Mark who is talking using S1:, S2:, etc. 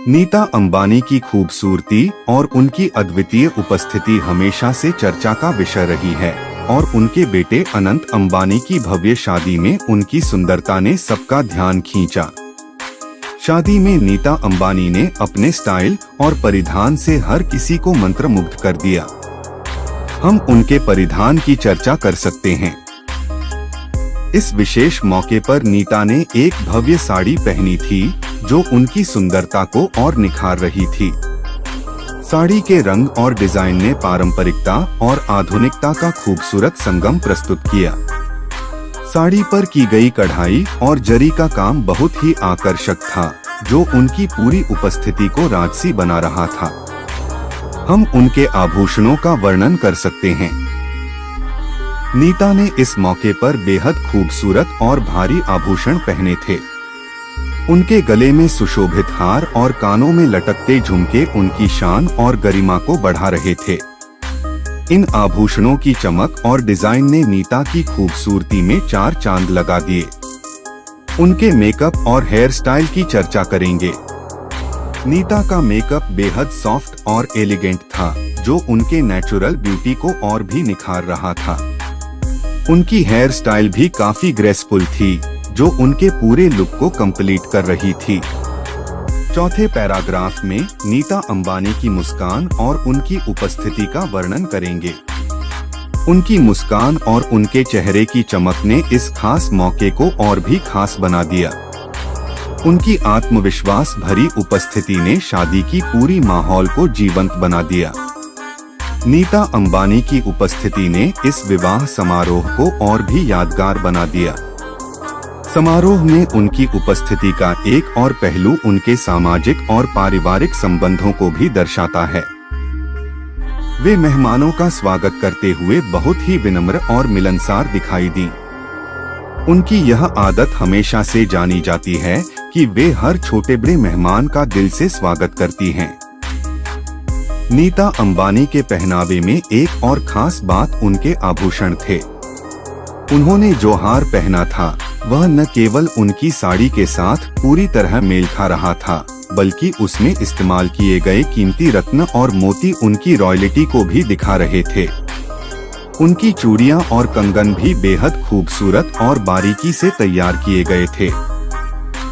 S1: नीता अंबानी की खूबसूरती और उनकी अद्वितीय उपस्थिति हमेशा से चर्चा का विषय रही है और उनके बेटे अनंत अंबानी की भव्य शादी में उनकी सुंदरता ने सबका ध्यान खींचा। शादी में नीता अंबानी ने अपने स्टाइल और परिधान से हर किसी को मंत्रमुग्ध कर दिया। हम उनके परिधान की चर्चा कर सकते हैं। इस विशेष मौके पर नीता ने एक भव्य साड़ी पहनी थी जो उनकी सुंदरता को और निखार रही थी। साड़ी के रंग और डिजाइन ने पारंपरिकता और आधुनिकता का खूबसूरत संगम प्रस्तुत किया। साड़ी पर की गई कढ़ाई और जरी का काम बहुत ही आकर्षक था, जो उनकी पूरी उपस्थिति को राजसी बना रहा था। हम उनके आभूषणों का वर्णन कर सकते हैं। नीता ने इस मौके पर बेहद खूबसूरत और भारी आभूषण पहने थे। उनके गले में सुशोभित हार और कानों में लटकते झुमके उनकी शान और गरिमा को बढ़ा रहे थे। इन आभूषणों की चमक और डिजाइन ने नीता की खूबसूरती में चार चांद लगा दिए। उनके मेकअप और हेयर स्टाइल की चर्चा करेंगे। नीता का मेकअप बेहद सॉफ्ट और एलिगेंट था, जो उनके नेचुरल ब्यूटी को और भी निखार रहा था। उनकी हेयर स्टाइल भी काफी ग्रेसफुल थी, जो उनके पूरे लुक को कंप्लीट कर रही थी। चौथे पैराग्राफ में नीता अंबानी की मुस्कान और उनकी उपस्थिति का वर्णन करेंगे। उनकी मुस्कान और उनके चेहरे की चमक ने इस खास मौके को और भी खास बना दिया। उनकी आत्मविश्वास भरी उपस्थिति ने शादी की पूरी माहौल को जीवंत बना दिया। नीता अंबानी की उपस्थिति ने इस विवाह समारोह को और भी यादगार बना दिया। समारोह में उनकी उपस्थिति का एक और पहलू उनके सामाजिक और पारिवारिक संबंधों को भी दर्शाता है। वे मेहमानों का स्वागत करते हुए बहुत ही विनम्र और मिलनसार दिखाई दी। उनकी यह आदत हमेशा से जानी जाती है कि वे हर छोटे बड़े मेहमान का दिल से स्वागत करती हैं। नीता अंबानी के पहनावे में एक और खास बात उनके आभूषण थे। उन्होंने जो हार पहना था वह न केवल उनकी साड़ी के साथ पूरी तरह मेल खा रहा था, बल्कि उसमें इस्तेमाल किए गए कीमती रत्न और मोती उनकी रॉयल्टी को भी दिखा रहे थे। उनकी चूड़ियां और कंगन भी बेहद खूबसूरत और बारीकी से तैयार किए गए थे।